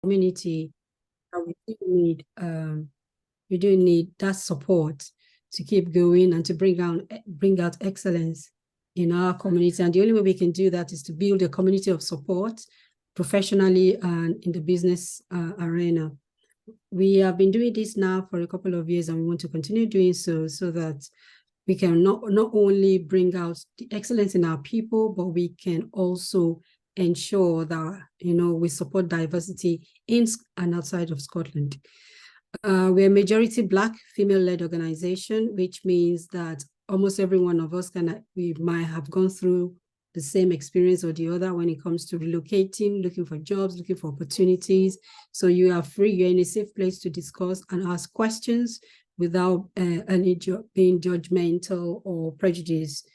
community, and we do need that support to keep going and to bring out excellence in our community. And the only way we can do that is to build a community of support professionally and in the business arena. We have been doing this now for a couple of years, and we want to continue doing so that we can not only bring out the excellence in our people, but we can also ensure that, we support diversity in and outside of Scotland. We're a majority Black female-led organization, which means that almost every one of us we might have gone through the same experience or the other when it comes to relocating, looking for jobs, looking for opportunities. So you are free, you're in a safe place to discuss and ask questions without being judgmental or prejudiced.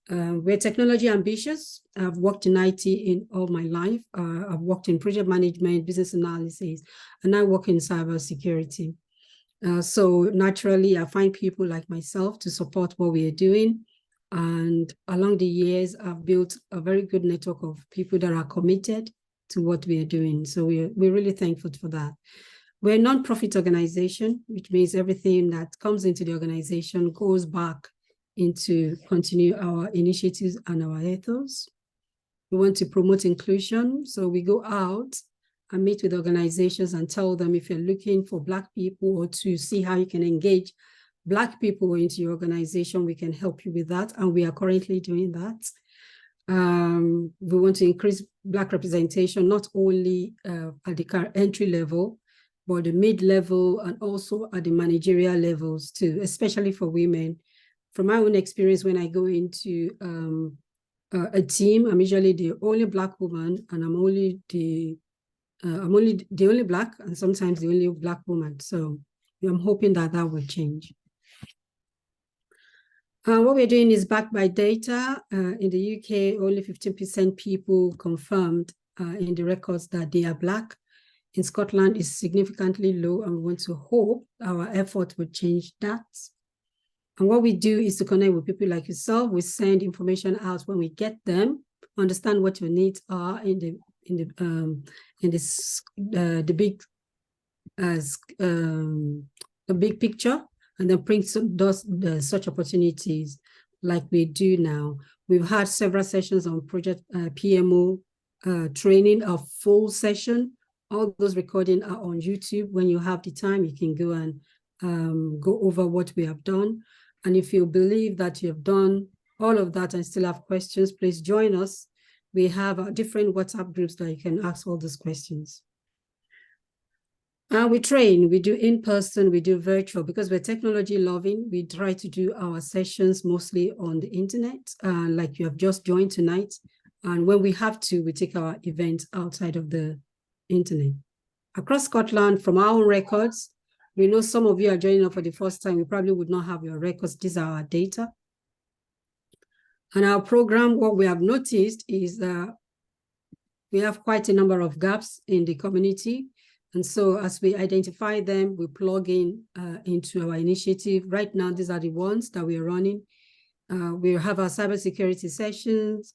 We're technology ambitious. I've worked in IT in all my life. I've worked in project management, business analysis, and I work in cybersecurity. So naturally, I find people like myself to support what we are doing. And along the years, I've built a very good network of people that are committed to what we are doing. So we're really thankful for that. We're a non-profit organization, which means everything that comes into the organization goes back into continue our initiatives and our ethos. We want to promote inclusion. So we go out and meet with organizations and tell them, if you're looking for Black people or to see how you can engage Black people into your organization, we can help you with that. And we are currently doing that. We want to increase Black representation, not only at the entry level, but the mid-level and also at the managerial levels too, especially for women. From my own experience, when I go into a team, I'm usually the only Black woman, and I'm only the only Black, and sometimes the only Black woman. So I'm hoping that will change. What we're doing is backed by data. In the UK, only 15% people confirmed in the records that they are Black. In Scotland, it's significantly low, and we want to hope our effort will change that. And what we do is to connect with people like yourself. We send information out when we get them, understand what your needs are in the big picture, and then bring such opportunities like we do now. We've had several sessions on project PMO training, a full session. All those recordings are on YouTube. When you have the time, you can go and go over what we have done. And if you believe that you have done all of that and still have questions, please join us. We have different WhatsApp groups that you can ask all those questions. We train, we do in-person, we do virtual. Because we're technology loving, we try to do our sessions mostly on the internet, like you have just joined tonight. And when we have to, we take our events outside of the internet. Across Scotland, from our own records, we know some of you are joining us for the first time. We probably would not have your records. These are our data. And our program, what we have noticed is that we have quite a number of gaps in the community. And so as we identify them, we plug in into our initiative. Right now, these are the ones that we are running. We have our cybersecurity sessions,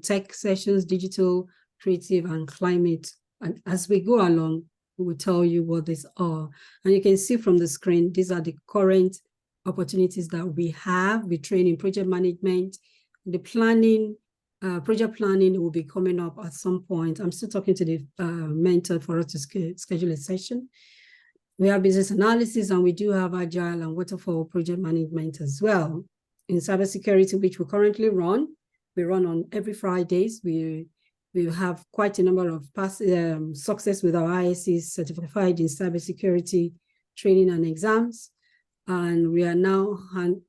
tech sessions, digital, creative, and climate. And as we go along, we will tell you what these are. And you can see from the screen, these are the current opportunities that we have. We train in project management, the planning, project planning will be coming up at some point. I'm still talking to the mentor for us to schedule a session. We have business analysis, and we do have agile and waterfall project management as well. In cybersecurity, which we currently run, we run on every Fridays. We have quite a number of past success with our ISCs certified in cybersecurity training and exams. And we are now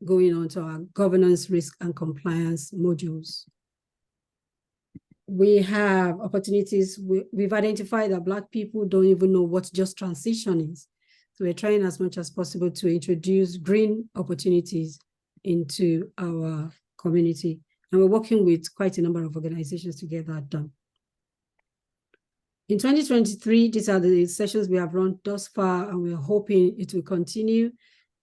going on to our governance, risk, and compliance modules. We have opportunities. We've identified that Black people don't even know what just transition is. So we're trying as much as possible to introduce green opportunities into our community. And we're working with quite a number of organizations to get that done. In 2023, these are the sessions we have run thus far, and we're hoping it will continue.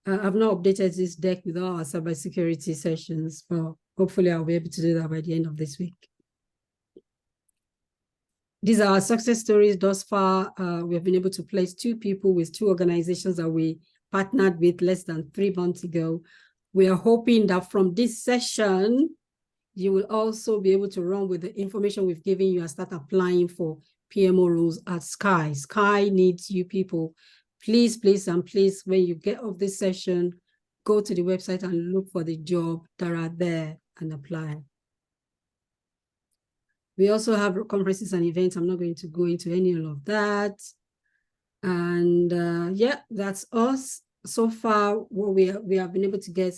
I've not updated this deck with all our cybersecurity sessions, but hopefully I'll be able to do that by the end of this week. these are our success stories thus far. We have been able to place 2 people with 2 organizations that we partnered with less than 3 months ago. We are hoping that from this session, you will also be able to run with the information we've given you and start applying for PMO roles at Sky. Sky needs you people. Please, please, and please, when you get off this session, go to the website and look for the job that are there and apply. We also have conferences and events. I'm not going to go into any of that. And yeah, that's us. So far, what we have been able to get,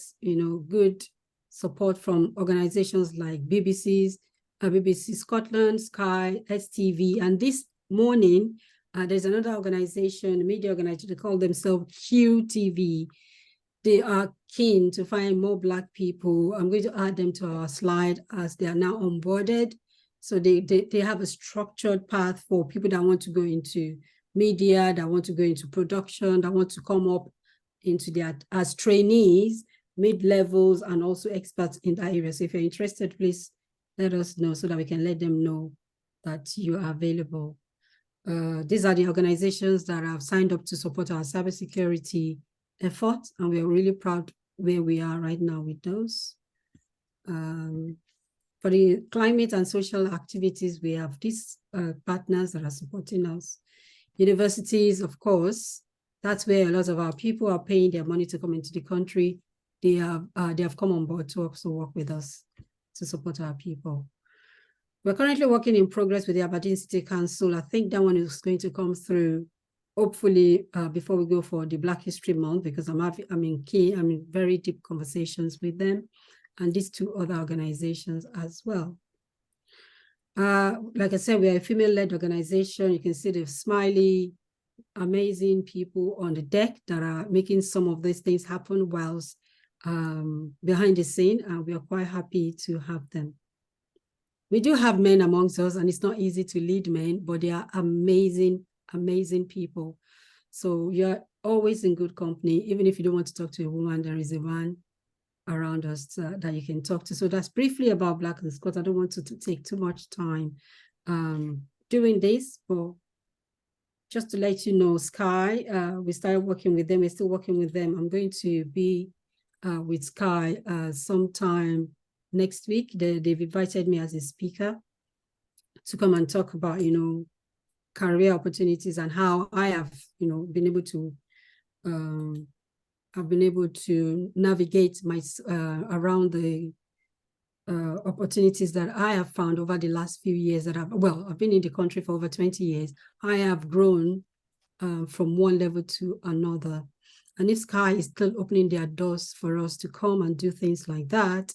good support from organizations like BBC Scotland, Sky, STV, and this morning, there's another organization, a media organization, they call themselves QTV. They are keen to find more Black people. I'm going to add them to our slide as they are now onboarded. So they have a structured path for people that want to go into media, that want to go into production, that want to come up into that as trainees, mid-levels, and also experts in that area. So if you're interested, please let us know so that we can let them know that you are available. These are the organizations that have signed up to support our cybersecurity efforts, and we are really proud where we are right now with those. For the climate and social activities, we have these partners that are supporting us. Universities, of course, that's where a lot of our people are paying their money to come into the country. They have come on board to also work with us to support our people. We're currently working in progress with the Aberdeen City Council. I think that one is going to come through, hopefully, before we go for the Black History Month, because I'm in very deep conversations with them and these 2 other organizations as well. Like I said, we are a female-led organization. You can see the smiley, amazing people on the deck that are making some of these things happen whilst behind the scene, and we are quite happy to have them. We do have men amongst us, and it's not easy to lead men, but they are amazing, amazing people. So you're always in good company. Even if you don't want to talk to a woman, there is a man around us that you can talk to. So that's briefly about Black and Scots. I don't want to take too much time doing this, but just to let you know, Sky, we started working with them. We're still working with them. I'm going to be with Sky sometime next week. They've invited me as a speaker to come and talk about, career opportunities and how I have, been able to I've been able to navigate my around the opportunities that I have found over the last few years that I've been in the country for over 20 years. I have grown from one level to another. And if Sky is still opening their doors for us to come and do things like that,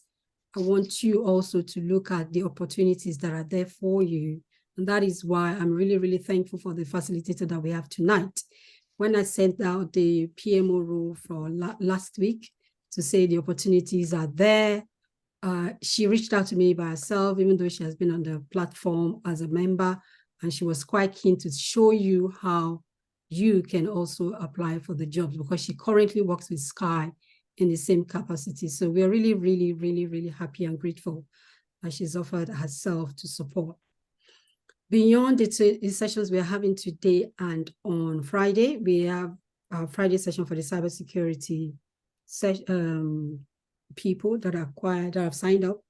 I want you also to look at the opportunities that are there for you. And that is why I'm really, really thankful for the facilitator that we have tonight. When I sent out the PMO role for last week to say the opportunities are there, she reached out to me by herself, even though she has been on the platform as a member, and she was quite keen to show you how you can also apply for the jobs, because she currently works with Sky in the same capacity. So we're really, really, really, really happy and grateful that she's offered herself to support. Beyond the sessions we're having today and on Friday, we have our Friday session for the cybersecurity people that have signed up.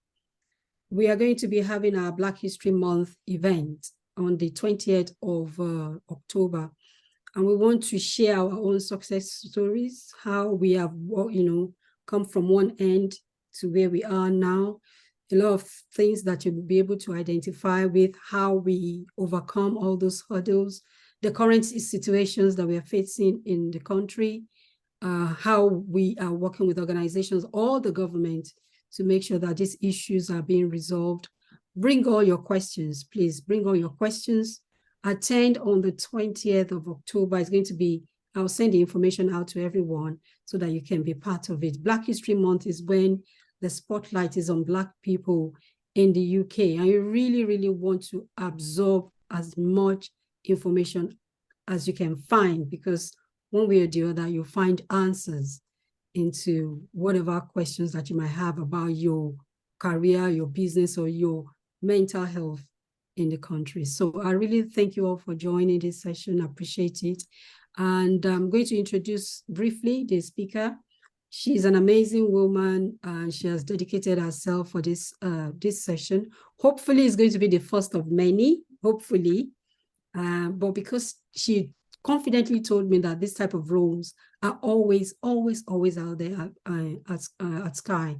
We are going to be having our Black History Month event on the 20th of October. And we want to share our own success stories, how we have, come from one end to where we are now. A lot of things that you'll be able to identify with, how we overcome all those hurdles, the current situations that we are facing in the country, how we are working with organizations, all the government, to make sure that these issues are being resolved. Bring all your questions, please. Bring all your questions. Attend on the 20th of October. It's going to be, I'll send the information out to everyone so that you can be part of it. Black History Month is when the spotlight is on Black people in the UK. And you really, really want to absorb as much information as you can find, because one way or the other, you'll find answers into whatever questions that you might have about your career, your business, or your mental health in the country. So I really thank you all for joining this session. I appreciate it. And I'm going to introduce briefly the speaker. She's an amazing woman, and she has dedicated herself for this session. Hopefully, it's going to be the first of many, hopefully. But because she confidently told me that this type of roles are always out there at Sky,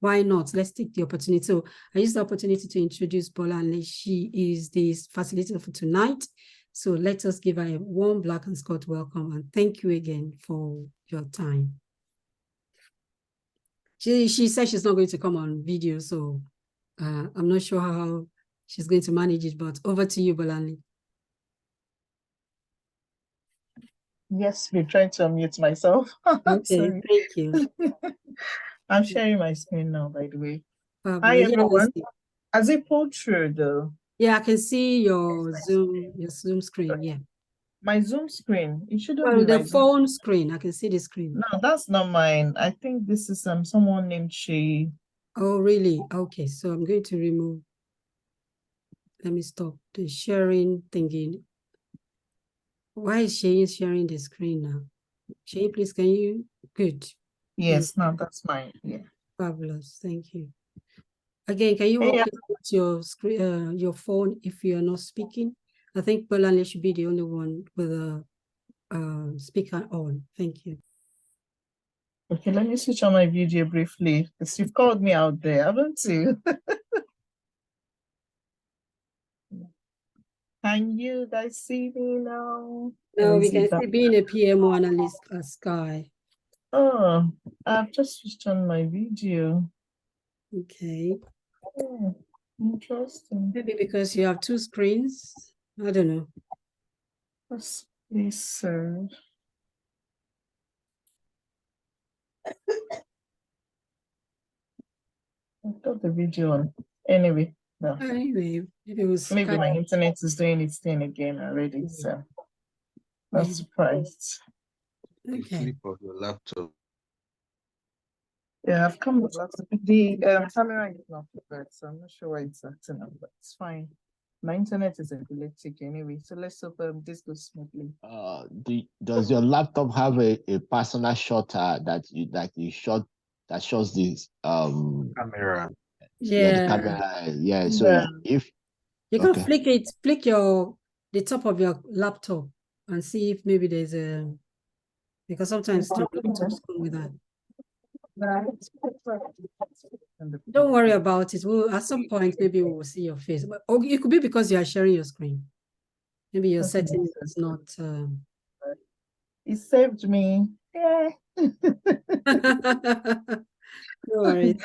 why not? Let's take the opportunity. So I use the opportunity to introduce Bolanle. She is the facilitator for tonight. So let us give her a warm Black and Scott welcome, and thank you again for your time. She said she's not going to come on video, so I'm not sure how she's going to manage it, but over to you, Bolanle. Yes, we're trying to unmute myself. Okay, thank you. I'm sharing my screen now, by the way. Hi, everyone. Has it pulled through, though? Yeah, I can see your Zoom screen, yeah. My Zoom screen? It shouldn't be the phone screen. I can see the screen. No, that's not mine. I think this is someone named Shay. Oh, really? Okay, so I'm going to remove. Let me stop the sharing thingy. Why is Shay sharing the screen now? Shay, please, can you? Good. Yes, no, that's mine. Yeah. Fabulous. Thank you. Again, can you walk me through your screen, your phone if you are not speaking? I think Bolanle should be the only one with a speaker on. Thank you. Okay, let me switch on my video briefly, because you've called me out there, haven't you? Can you guys see me now? No, we can see being a PMO analyst at Sky. Oh, I've just switched on my video. Okay. Oh, interesting. Maybe because you have two screens. I don't know. Please, sir. I've got the video on. Anyway, no. Anyway, maybe it was maybe my internet is doing its thing again already, so not surprised. Okay. Flip of your laptop. Yeah, I've come with lots of the camera is not prepared, so I'm not sure why it's acting up, but it's fine. My internet is epileptic anyway, so let's hope this goes smoothly. Does your laptop have a personal shutter that shows this camera? Yeah, the camera. Yeah. So if you can flick the top of your laptop and see if maybe there's a, because sometimes the laptops come with that. Don't worry about it. We'll, at some point, maybe we will see your face. But, or it could be because you are sharing your screen. Maybe your setting is not. It saved me. Yeah. No worries.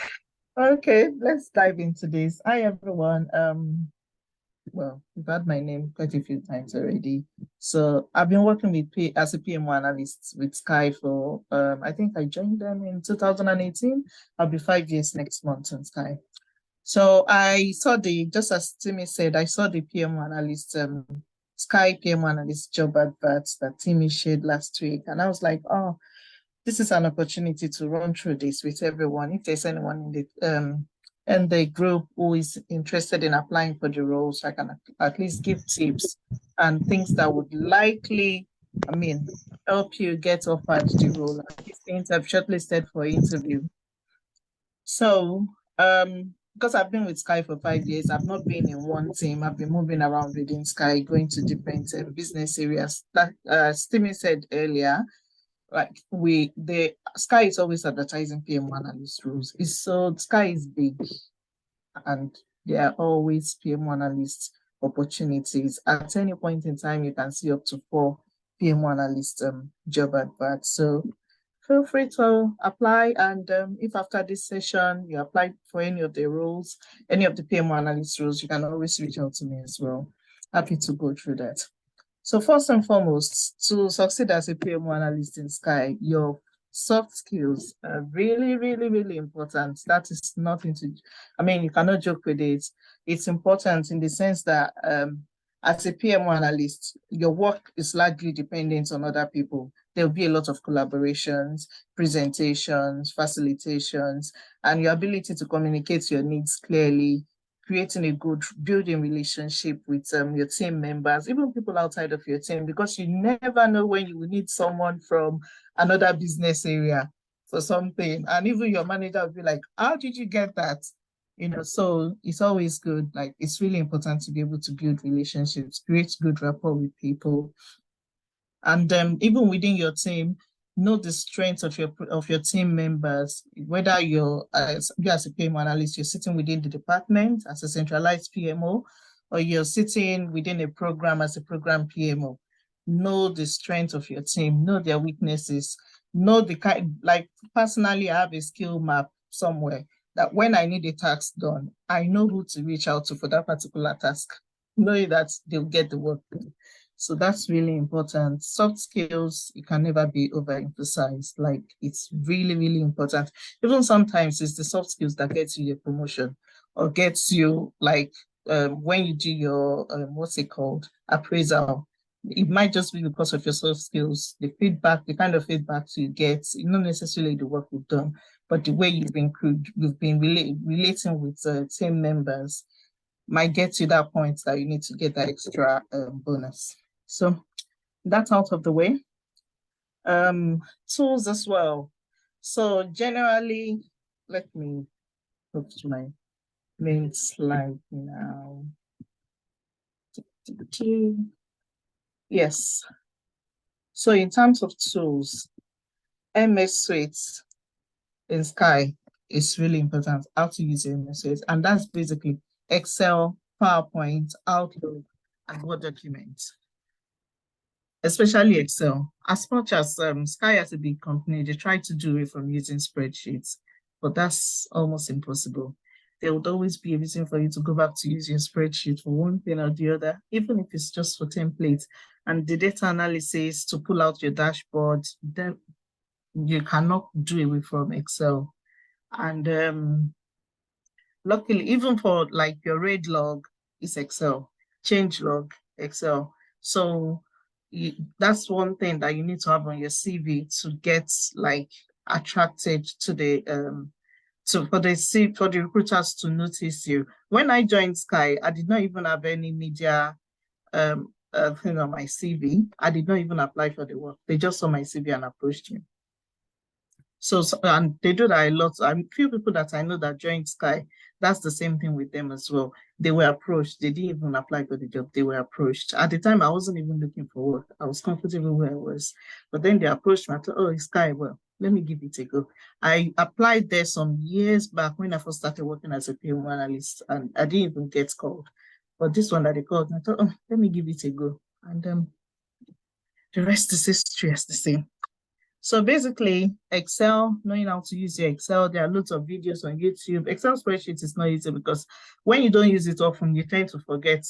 Okay, let's dive into this. Hi, everyone. Well, you've had my name quite a few times already. So I've been working as a PMO analyst with Sky for, I think I joined them in 2018. I'll be 5 years next month on Sky. So I saw just as Timmy said, I saw the PMO analyst, Sky PMO analyst job adverts that Timmy shared last week. And I was like, oh, this is an opportunity to run through this with everyone. If there's anyone in the group who is interested in applying for the roles, I can at least give tips and things that would likely, help you get offered the role. At least things I've shortlisted for interview. So, because I've been with Sky for 5 years, I've not been in one team. I've been moving around within Sky, going to different business areas. Like Timmy said earlier, like the Sky is always advertising PMO analyst roles. Sky is big, and there are always PMO analyst opportunities. At any point in time, you can see up to 4 PMO analyst job adverts. So feel free to apply, and if after this session you apply for any of the roles, any of the PMO analyst roles, you can always reach out to me as well. Happy to go through that. So first and foremost, to succeed as a PMO analyst in Sky, your soft skills are really, really, really important. That is nothing to, you cannot joke with it. It's important in the sense that as a PMO analyst, your work is largely dependent on other people. There'll be a lot of collaborations, presentations, facilitations, and your ability to communicate your needs clearly creating a good building relationship with your team members, even people outside of your team, because you never know when you will need someone from another business area for something. And even your manager will be like, how did you get that? You know, so it's always good. Like, it's really important to be able to build relationships, create good rapport with people. And even within your team, know the strengths of your team members. Whether you as a PMO analyst, you're sitting within the department as a centralized PMO, or you're sitting within a program as a program PMO. Know the strength of your team, know their weaknesses, know the kind. Like, personally, I have a skill map somewhere that when I need a task done, I know who to reach out to for that particular task, knowing that they'll get the work done. So that's really important. Soft skills, it can never be overemphasized. Like, it's really, really important. Even sometimes it's the soft skills that gets you the promotion or gets you, like, when you do your, what's it called, appraisal. It might just be because of your soft skills, the feedback, the kind of feedback you get, not necessarily the work you've done, but the way you've been relating with team members might get to that point that you need to get that extra bonus. So that's out of the way. Tools as well. So generally, let me go to my main slide now. Yes. So in terms of tools, MS Suite in Sky is really important. How to use MS Suite, and that's basically Excel, PowerPoint, Outlook, and Word documents. Especially Excel. As much as Sky as a big company, they try to do it from using spreadsheets, but that's almost impossible. There would always be a reason for you to go back to using spreadsheet for one thing or the other, even if it's just for templates. And the data analysis to pull out your dashboard, then you cannot do away from Excel. And luckily, even for like your raid log, is Excel, change log, Excel. So that's one thing that you need to have on your CV to get like attracted to the for the recruiters to notice you. When I joined Sky, I did not even have any media thing on my CV. I did not even apply for the work. They just saw my CV and approached me. So and they do that a lot. Few people that I know that joined Sky, that's the same thing with them as well. They were approached. They didn't even apply for the job. They were approached. At the time, I wasn't even looking for work. I was comfortable where I was. But then they approached me. I thought, oh, it's Sky. Well, let me give it a go. I applied there some years back when I first started working as a PMO analyst, and I didn't even get called. But this one that they called, I thought, oh, let me give it a go. And the rest is history, as the same. So basically, Excel, knowing how to use your Excel, there are lots of videos on YouTube. Excel spreadsheet is not easy because when you don't use it often, you tend to forget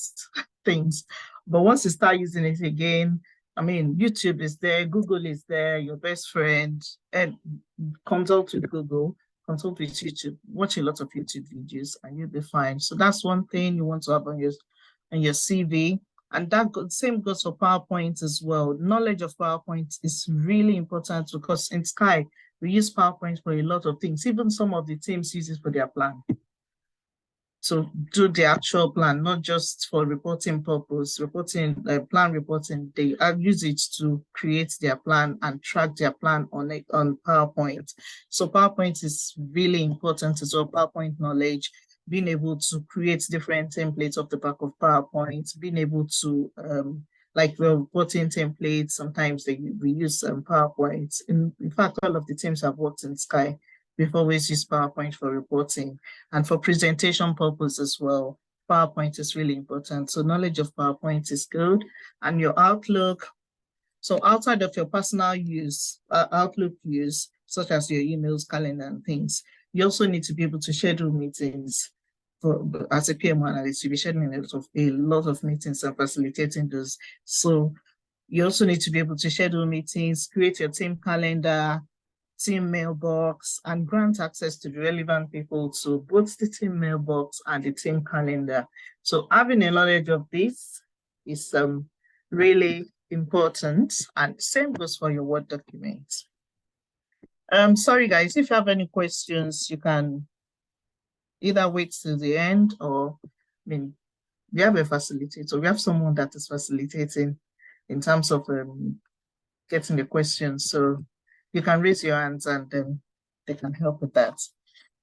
things. But once you start using it again, I mean, YouTube is there, Google is there, your best friend, and consult with Google, consult with YouTube, watch a lot of YouTube videos, and you'll be fine. So that's one thing you want to have on your CV. And that same goes for PowerPoint as well. Knowledge of PowerPoint is really important because in Sky, we use PowerPoint for a lot of things. Even some of the teams use it for their plan. So do the actual plan, not just for reporting purpose, plan reporting, they use it to create their plan and track their plan on PowerPoint. So PowerPoint is really important as well, PowerPoint knowledge, being able to create different templates off the back of PowerPoint, being able to, like we're reporting templates, sometimes we use PowerPoint. In fact, all of the teams I've worked in Sky, we've always used PowerPoint for reporting and for presentation purpose as well. PowerPoint is really important. So knowledge of PowerPoint is good. And your Outlook. So outside of your personal use, Outlook use, such as your emails, calendar, and things, you also need to be able to schedule meetings. As a PMO analyst, you'll be scheduling a lot of meetings and facilitating those. So you also need to be able to schedule meetings, create your team calendar, team mailbox, and grant access to the relevant people to both the team mailbox and the team calendar. So having a knowledge of this is really important, and same goes for your Word documents. Sorry guys, if you have any questions, you can either wait till the end or, I mean, we have a facilitator. We have someone that is facilitating in terms of getting the questions. So you can raise your hands and they can help with that.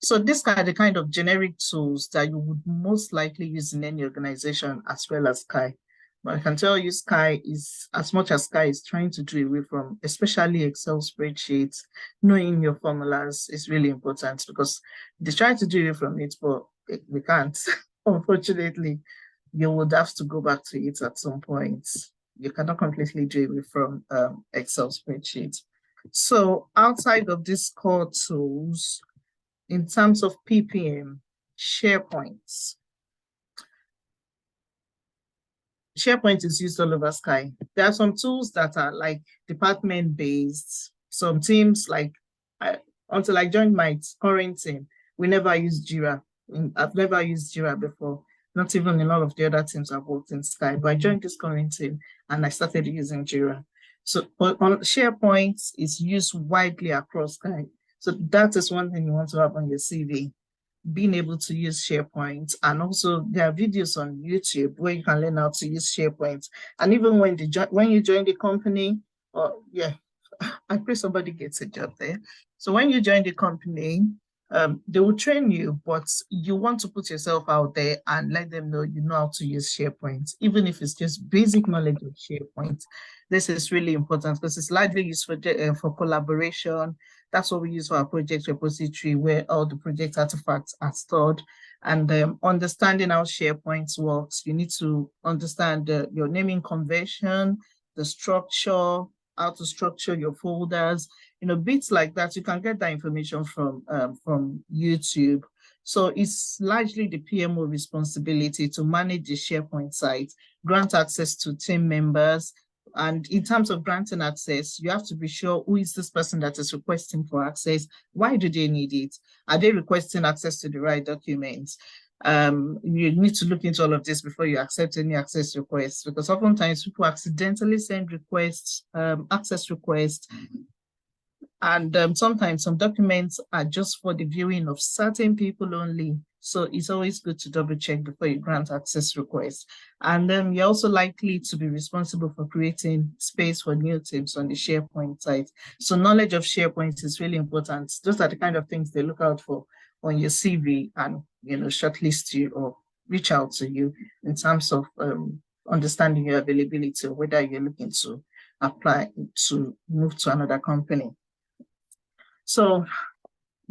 So these are the kind of generic tools that you would most likely use in any organization as well as Sky. But I can tell you Sky is, as much as Sky is trying to do away from, especially Excel spreadsheets, knowing your formulas is really important because they try to do away from it, but we can't. Unfortunately, you would have to go back to it at some point. You cannot completely do away from Excel spreadsheets. So outside of these core tools, in terms of PPM, SharePoint. SharePoint is used all over Sky. There are some tools that are like department-based. Some teams, like until I joined my current team, we never used Jira. I've never used Jira before, not even in all of the other teams I've worked in Sky, but I joined this current team and I started using Jira. So on SharePoint is used widely across Sky. So that is one thing you want to have on your CV, being able to use SharePoint. And also there are videos on YouTube where you can learn how to use SharePoint. And even when you join the company, I pray somebody gets a job there. So when you join the company, they will train you, but you want to put yourself out there and let them know you know how to use SharePoint, even if it's just basic knowledge of SharePoint. This is really important because it's largely used for collaboration. That's what we use for our project repository, where all the project artifacts are stored. And understanding how SharePoint works, you need to understand your naming convention, the structure, how to structure your folders, bits like that. You can get that information from YouTube. So it's largely the PMO responsibility to manage the SharePoint site, grant access to team members. And in terms of granting access, you have to be sure who is this person that is requesting for access. Why do they need it? Are they requesting access to the right documents? You need to look into all of this before you accept any access requests, because oftentimes people accidentally send requests, access requests, and sometimes some documents are just for the viewing of certain people only. So it's always good to double check before you grant access requests. And then you're also likely to be responsible for creating space for new teams on the SharePoint site. So knowledge of SharePoint is really important. Those are the kind of things they look out for on your CV and, shortlist you or reach out to you in terms of understanding your availability or whether you're looking to apply to move to another company. So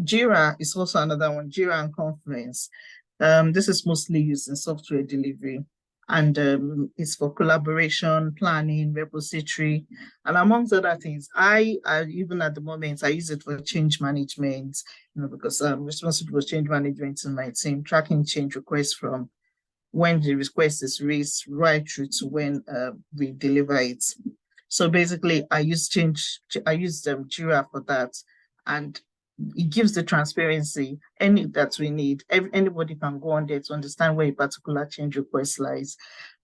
Jira is also another one, Jira and Confluence. This is mostly used in software delivery, and it's for collaboration, planning, repository, and amongst other things. I even at the moment, I use it for change management, because I'm responsible for change management in my team, tracking change requests from when the request is raised right through to when we deliver it. So basically, I use Jira for that, and it gives the transparency that we need. Anybody can go on there to understand where a particular change request lies.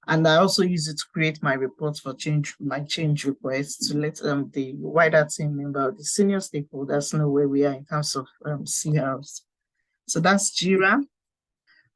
And I also use it to create my reports for my change requests to let the wider team member, the senior stakeholders know where we are in terms of CRs. So that's Jira.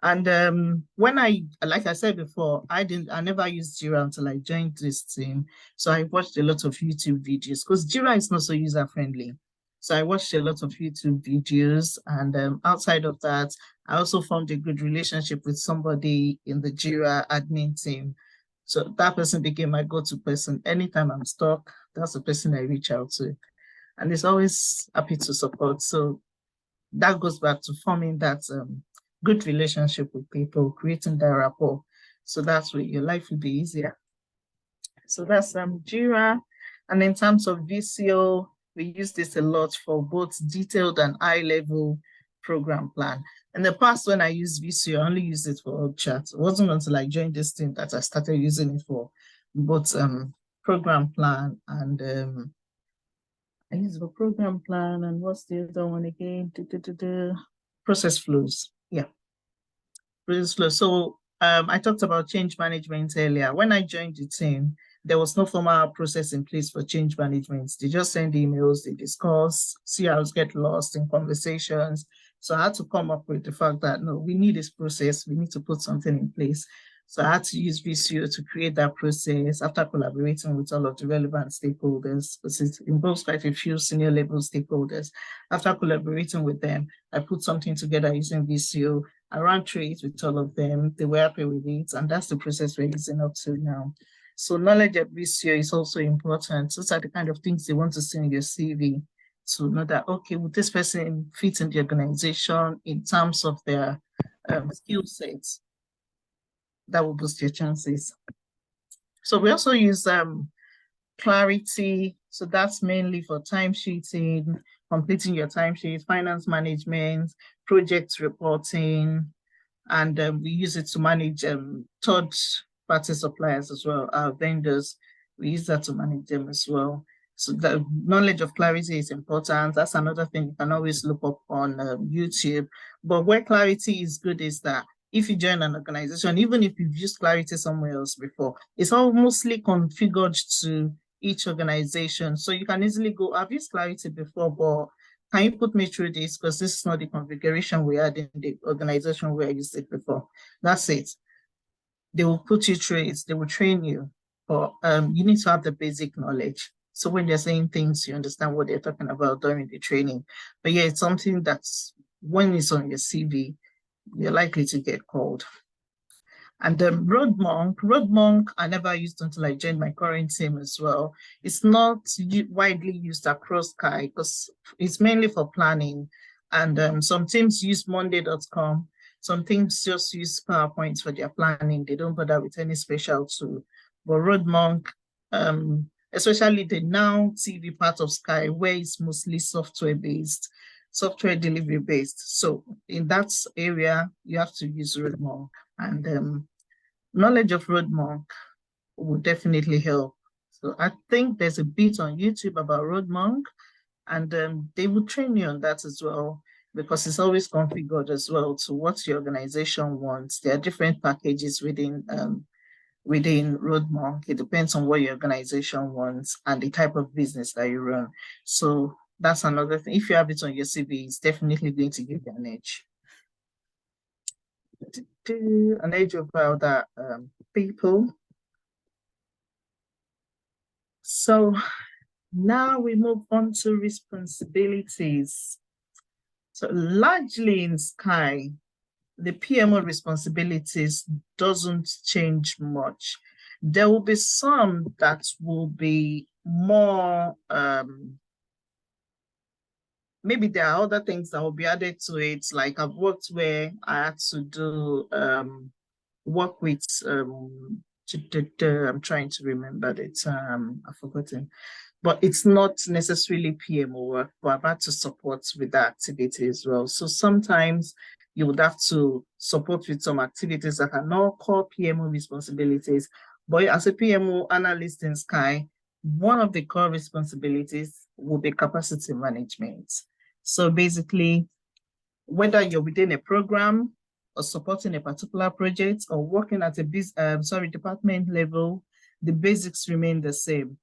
And like I said before, I never used Jira until I joined this team. So I watched a lot of YouTube videos because Jira is not so user-friendly. So I watched a lot of YouTube videos, and outside of that, I also formed a good relationship with somebody in the Jira admin team. So that person became my go-to person. Anytime I'm stuck, that's the person I reach out to. And it's always happy to support. So that goes back to forming that good relationship with people, creating that rapport. So that's where your life will be easier. So that's Jira. And in terms of VCO, we use this a lot for both detailed and high-level program plan. In the past, when I used VCO, I only used it for chat. It wasn't until I joined this team that I started using it for both program plan and I use it for program plan, and what's the other one again? Process flows. Yeah, process flows. So I talked about change management earlier. When I joined the team, there was no formal process in place for change management. They just send emails, they discuss, CRs get lost in conversations, So I had to come up with the fact that, no, we need this process. We need to put something in place. So I had to use VCO to create that process after collaborating with all of the relevant stakeholders, because it involves quite a few senior level stakeholders. After collaborating with them, I put something together using VCO. I ran through it with all of them. They were happy with it. And that's the process we're using up to now. So knowledge at VCO is also important. Those are the kind of things they want to see in your CV, to know that, okay, would this person fit in the organization in terms of their skill sets? That will boost your chances. So we also use Clarity. So that's mainly for timesheeting, completing your timesheet, finance management, project reporting, and we use it to manage third-party suppliers as well, our vendors. We use that to manage them as well. So the knowledge of Clarity is important. That's another thing you can always look up on YouTube. But where Clarity is good is that if you join an organization, even if you've used Clarity somewhere else before, it's all mostly configured to each organization. So you can easily go, I've used Clarity before, but can you put me through this? Because this is not the configuration we had in the organization where I used it before. That's it. They will put you through it. They will train you. But you need to have the basic knowledge. So when they're saying things, you understand what they're talking about during the training. But yeah, it's something that's, when it's on your CV, you're likely to get called. And the Road Monk, I never used until I joined my current team as well. It's not widely used across Sky because it's mainly for planning. And some teams use Monday.com. Some teams just use PowerPoint for their planning. They don't bother with any special tool. But Road Monk, especially the Now TV part of Sky, where it's mostly software-based, software delivery-based. So in that area, you have to use Road Monk. And knowledge of Road Monk will definitely help. So I think there's a bit on YouTube about Road Monk, and they will train you on that as well, because it's always configured as well to what your organization wants. There are different packages within Road Monk. It depends on what your organization wants and the type of business that you run. So that's another thing. If you have it on your CV, it's definitely going to give you an edge. An age of other people. So now we move on to responsibilities. So largely in Sky, the PMO responsibilities doesn't change much. There will be some that will be more, maybe there are other things that will be added to it. Like I've worked where I had to do work with I'm trying to remember the term, I've forgotten, but it's not necessarily PMO work, but I've had to support with that activity as well. So sometimes you would have to support with some activities that are not core PMO responsibilities. But as a PMO analyst in Sky, one of the core responsibilities will be capacity management. So basically, whether you're within a program or supporting a particular project or working at a department level, the basics remain the same.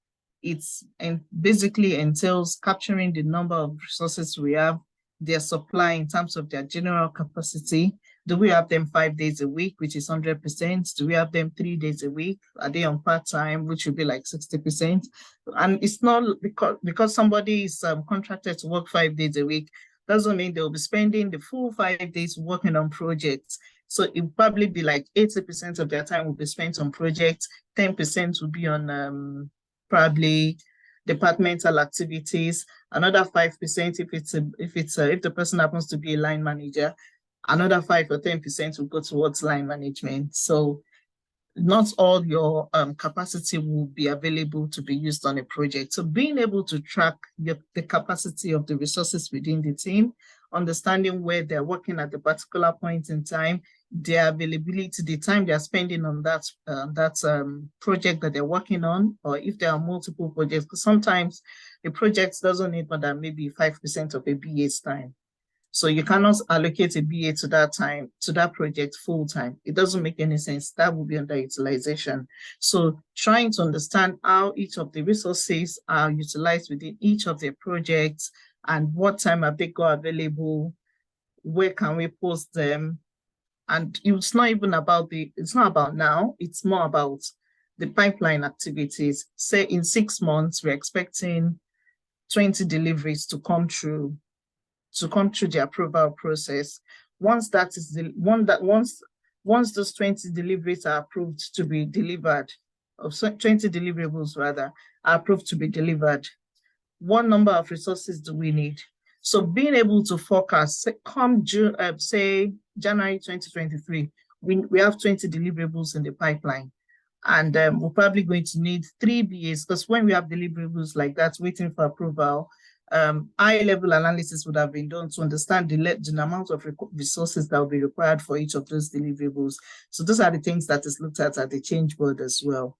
And basically entails capturing the number of resources we have, their supply in terms of their general capacity. Do we have them 5 days a week, which is 100%? Do we have them 3 days a week? Are they on part-time, which would be like 60%? And it's not because somebody is contracted to work 5 days a week, doesn't mean they'll be spending the full 5 days working on projects. So it will probably be like 80% of their time will be spent on projects, 10% will be on probably departmental activities, another 5% if the person happens to be a line manager, another 5 or 10% will go towards line management. So not all your capacity will be available to be used on a project. So being able to track the capacity of the resources within the team, understanding where they're working at the particular point in time, their availability, the time they're spending on that project that they're working on, or if there are multiple projects, because sometimes a project doesn't need more than maybe 5% of a BA's time. So you cannot allocate a BA to that time, to that project full time. It doesn't make any sense. That will be underutilization. So trying to understand how each of the resources are utilized within each of their projects and what time have they got available, where can we post them? And it's not even about it's not about now, it's more about the pipeline activities. Say in 6 months, we're expecting 20 deliveries to come through the approval process. Once that is the one that once those 20 deliveries are approved to be delivered, or 20 deliverables rather, are approved to be delivered, what number of resources do we need? So being able to forecast, come June, say January 2023, we have 20 deliverables in the pipeline. And we're probably going to need 3 BAs, because when we have deliverables like that waiting for approval, high-level analysis would have been done to understand the amount of resources that will be required for each of those deliverables. So those are the things that is looked at the change board as well.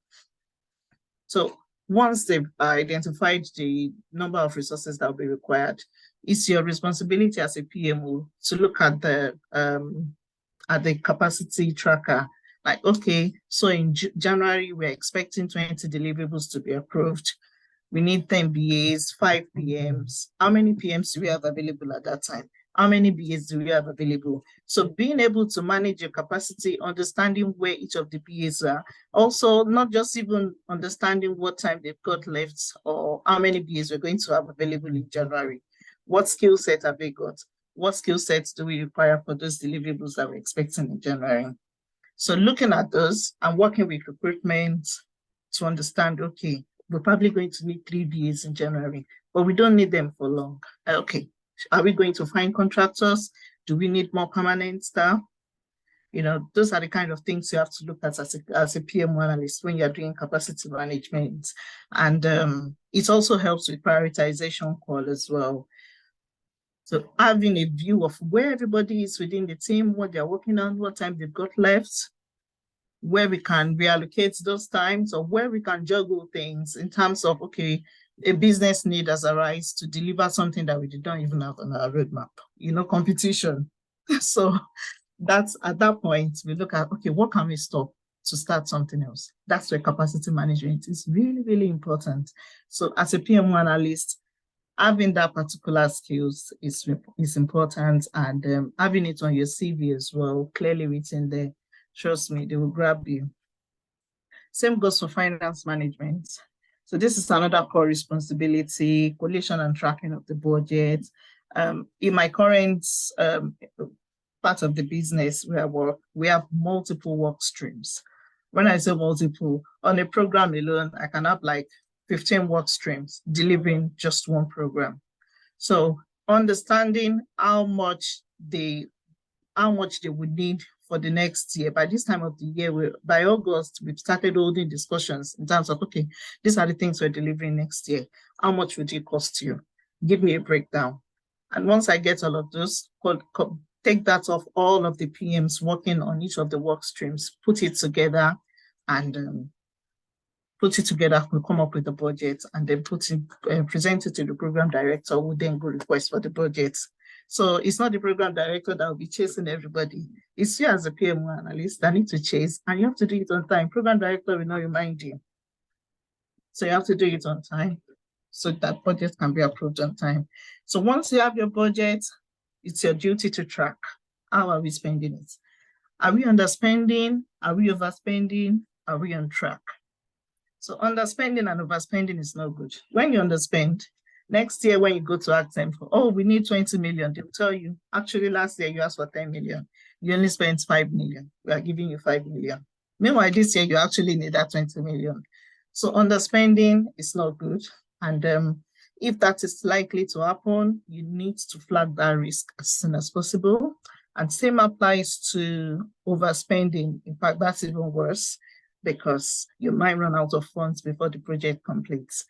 So once they've identified the number of resources that will be required, it's your responsibility as a PMO to look at the capacity tracker. Like, okay, so in January, we're expecting 20 deliverables to be approved. We need 10 BAs, 5 PMs. How many PMs do we have available at that time? How many BAs do we have available? So being able to manage your capacity, understanding where each of the BAs are, also not just even understanding what time they've got left or how many BAs we're going to have available in January. What skill set have they got? What skill sets do we require for those deliverables that we're expecting in January? So looking at those and working with recruitment to understand, okay, we're probably going to need 3 BAs in January, but we don't need them for long. Okay, are we going to find contractors? Do we need more permanent staff? You know, those are the kind of things you have to look at as a PMO analyst when you're doing capacity management. And it also helps with prioritization call as well. So having a view of where everybody is within the team, what they're working on, what time they've got left, where we can reallocate those times, or where we can juggle things in terms of, okay, a business need has arisen to deliver something that we did not even have on our roadmap, you know, competition. So that's at that point, we look at, okay, what can we stop to start something else? That's where capacity management is really, really important. So as a PMO analyst, having that particular skills is important, and having it on your CV as well, clearly written there, trust me, they will grab you. Same goes for finance management. So this is another core responsibility, collation and tracking of the budget. In my current part of the business where I work, we have multiple work streams. When I say multiple, on a program alone, I can have like 15 work streams delivering just one program. So understanding how much they would need for the next year. By this time of the year, by August, we've started holding discussions in terms of, okay, these are the things we're delivering next year. How much would it cost you? Give me a breakdown. And once I get all of those, take that off all of the PMs working on each of the work streams, put it together, and we'll come up with the budget, and then present it to the program director, who then go request for the budget. So it's not the program director that will be chasing everybody. It's you as a PMO analyst that need to chase, and you have to do it on time. Program director will not remind you. So you have to do it on time so that budget can be approved on time. So once you have your budget, it's your duty to track. How are we spending it? Are we underspending? Are we overspending? Are we on track? So underspending and overspending is not good. When you underspend, next year when you go to ask them for, oh, we need 20 million, they'll tell you, actually last year you asked for 10 million. You only spent 5 million. We are giving you 5 million. Meanwhile, this year you actually need that 20 million. So underspending is not good. And if that is likely to happen, you need to flag that risk as soon as possible. And same applies to overspending. In fact, that's even worse, because you might run out of funds before the project completes.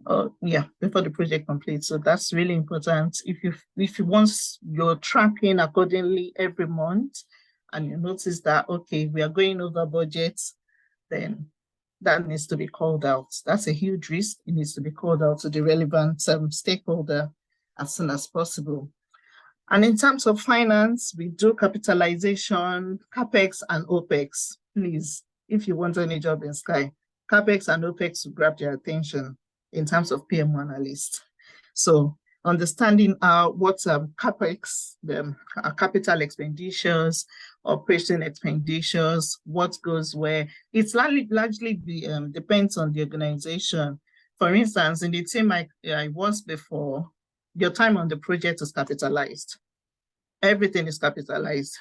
Before the project completes. So that's really important. If you once you're tracking accordingly every month, and you notice that, okay, we are going over budget, then that needs to be called out. That's a huge risk. It needs to be called out to the relevant stakeholder as soon as possible. And in terms of finance, we do capitalization, CapEx and OpEx. Please, if you want any job in Sky, CapEx and OpEx will grab your attention in terms of PMO analyst. So understanding what capex, the capital expenditures, operation expenditures, what goes where. It's largely depends on the organization. For instance, in the team I was before, your time on the project is capitalized. Everything is capitalized.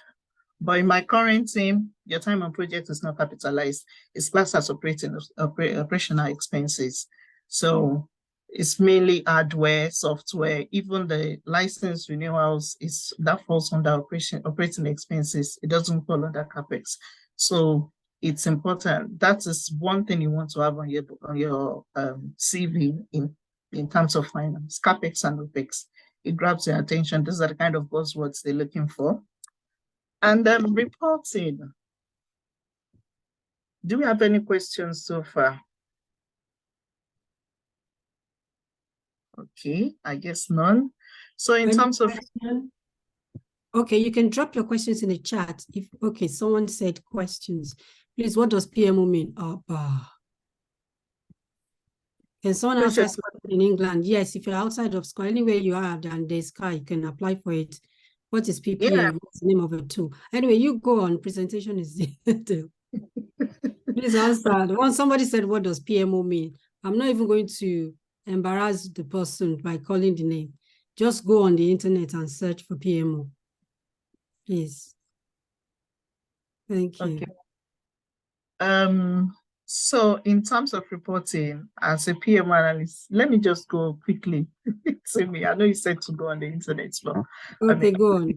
But in my current team, your time on project is not capitalized. It's classed as operational expenses. So it's mainly hardware, software, even the license renewals that falls under operating expenses. It doesn't fall under capex. So it's important. That is one thing you want to have on your CV in terms of finance, capex and opex. It grabs your attention. These are the kind of buzzwords they're looking for. And then reporting. Do we have any questions so far? Okay, I guess none. So in terms of... Okay, you can drop your questions in the chat. Okay, someone said questions. Please, what does PMO mean? Can someone answer in England? Yes, if you're outside of school, anywhere you are and there's Sky, you can apply for it. What is PPA? Yeah. What's the name of it too? Anyway, you go on. Presentation is Please answer. Once somebody said, what does PMO mean? I'm not even going to embarrass the person by calling the name. Just go on the internet and search for PMO. Please. Thank you. Okay. So in terms of reporting, as a PMO analyst, let me just go quickly. To me, I know you said to go on the internet, but okay, go on.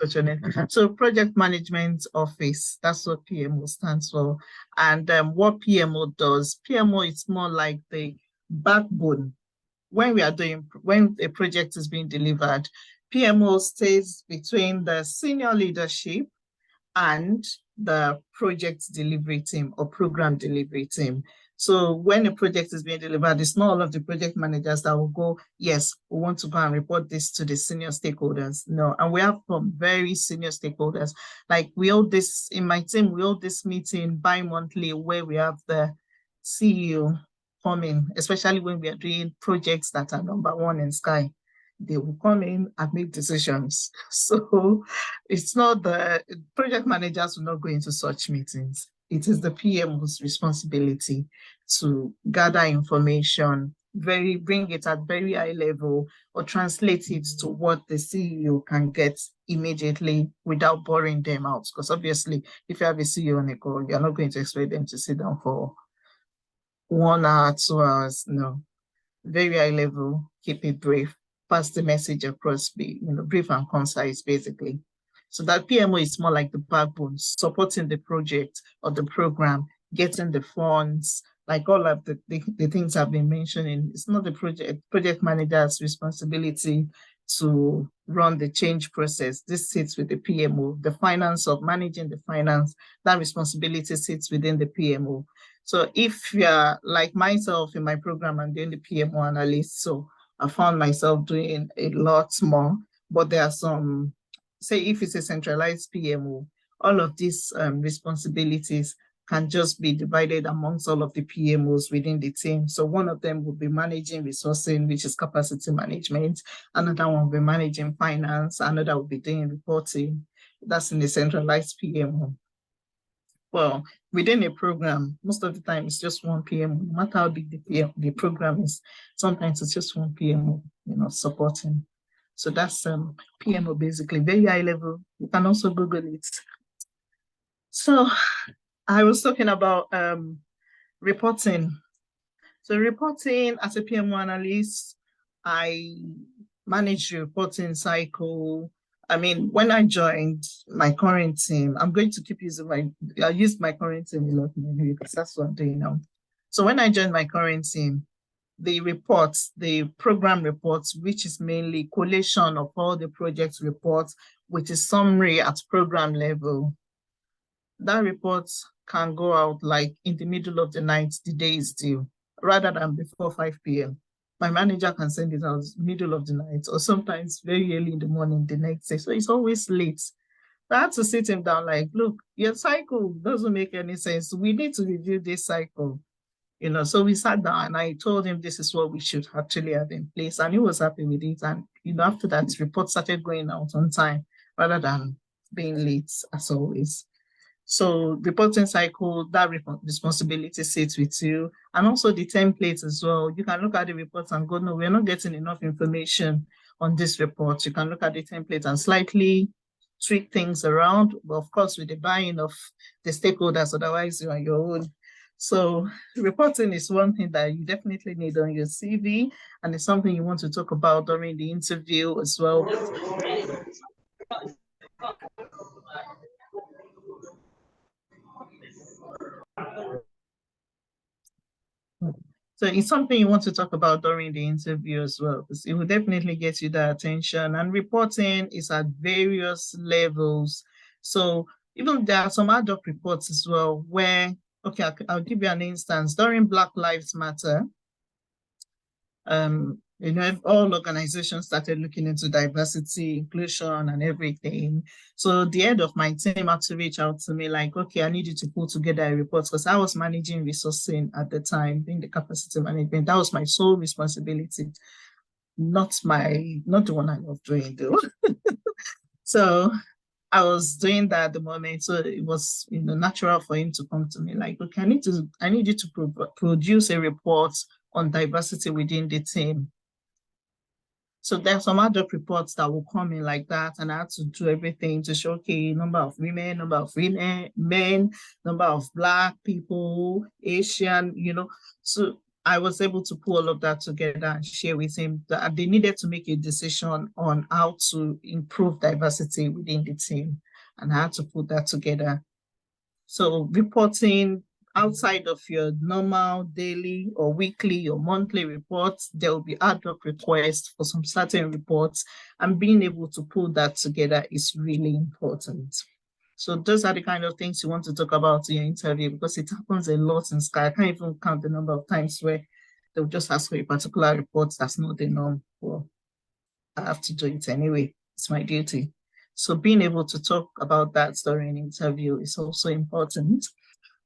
Touch on it. So Project Management Office, that's what PMO stands for. And what PMO does, PMO is more like the backbone. When a project is being delivered, PMO stays between the senior leadership and the project delivery team or program delivery team. So when a project is being delivered, it's not all of the project managers that will go, yes, we want to go and report this to the senior stakeholders. No, and we have some very senior stakeholders. Like in my team, we hold this meeting bi-monthly where we have the CEO coming, especially when we are doing projects that are #1 in Sky. They will come in and make decisions. So it's not the project managers will not go into such meetings. It is the PMO's responsibility to gather information, bring it at very high level, or translate it to what the CEO can get immediately without boring them out. Because obviously, if you have a CEO on a call, you're not going to expect them to sit down for 1 hour, 2 hours. No, very high level, keep it brief. Pass the message across, brief and concise, basically. So that PMO is more like the backbone, supporting the project or the program, getting the funds, like all of the things I've been mentioning. It's not the project manager's responsibility to run the change process. This sits with the PMO. The finance of managing the finance, that responsibility sits within the PMO. So if you're like myself in my program, I'm doing the PMO analyst, so I found myself doing a lot more, but there are some, say if it's a centralized PMO, all of these responsibilities can just be divided amongst all of the PMOs within the team. So one of them will be managing resourcing, which is capacity management. Another one will be managing finance. Another will be doing reporting. That's in the centralized PMO. Well, within a program, most of the time it's just one PMO. No matter how big the program is, sometimes it's just one PMO, supporting. So that's PMO basically, very high level. You can also Google it. So I was talking about reporting. So reporting as a PMO analyst, I manage the reporting cycle. I mean, when I joined my current team, I'm going to keep using I used my current team a lot because that's what I'm doing now. So when I joined my current team, the reports, the program reports, which is mainly collation of all the project reports, which is summary at program level. That report can go out like in the middle of the night, the day is due, rather than before 5 p.m. My manager can send it out middle of the night or sometimes very early in the morning the next day. So it's always late. I had to sit him down like, look, your cycle doesn't make any sense. We need to review this cycle. So we sat down and I told him this is what we should actually have in place, and he was happy with it. And after that, reports started going out on time rather than being late as always. So reporting cycle, that responsibility sits with you, and also the templates as well. You can look at the reports and go, no, we're not getting enough information on this report. You can look at the template and slightly tweak things around, but of course with the buy-in of the stakeholders, otherwise you're on your own. So reporting is one thing that you definitely need on your CV, and it's something you want to talk about during the interview as well. So it's something you want to talk about during the interview as well, because it will definitely get you the attention. And reporting is at various levels. So even there are some ad hoc reports as well where, okay, I'll give you an instance. During Black Lives Matter, all organizations started looking into diversity, inclusion, and everything. So the head of my team had to reach out to me like, okay, I need you to put together a report, because I was managing resourcing at the time, being the capacity management. That was my sole responsibility, not the one I love doing though. So I was doing that at the moment. So it was natural for him to come to me like, okay, I need you to produce a report on diversity within the team. So there's some other reports that will come in like that, and I had to do everything to show, okay, number of women, men, number of Black people, Asian, So I was able to pull all of that together and share with him that they needed to make a decision on how to improve diversity within the team, and I had to put that together. So reporting outside of your normal daily or weekly or monthly reports, there will be ad hoc requests for some certain reports, and being able to pull that together is really important. So those are the kind of things you want to talk about in your interview, because it happens a lot in Sky. I can't even count the number of times where they'll just ask for a particular report that's not the norm. Well, I have to do it anyway. It's my duty. So being able to talk about that during an interview is also important.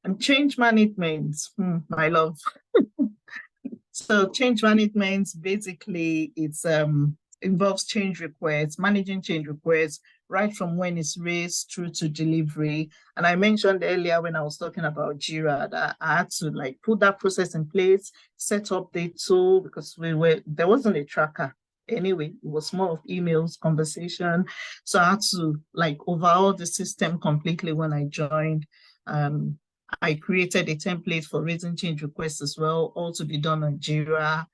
And change management, my love. So change management, basically, it's involves change requests, managing change requests, right from when it's raised through to delivery. And I mentioned earlier when I was talking about Jira that I had to put that process in place, set up the tool, because there wasn't a tracker. Anyway, it was more of emails, conversation. So I had to overhaul the system completely when I joined. I created a template for raising change requests as well, all to be done on Jira.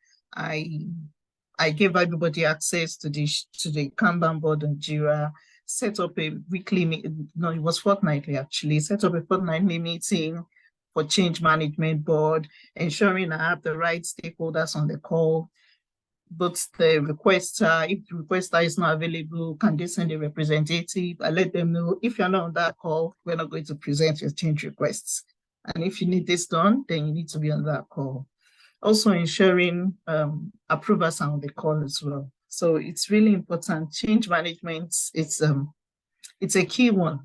I gave everybody access to the Kanban board on Jira, set up a weekly, no, it was fortnightly actually, set up a fortnightly meeting for change management board, ensuring I have the right stakeholders on the call. But the requester, if the requester is not available, can they send a representative? I let them know, if you're not on that call, we're not going to present your change requests. And if you need this done, then you need to be on that call. Also ensuring approvers are on the call as well. So it's really important. Change management, it's a key one.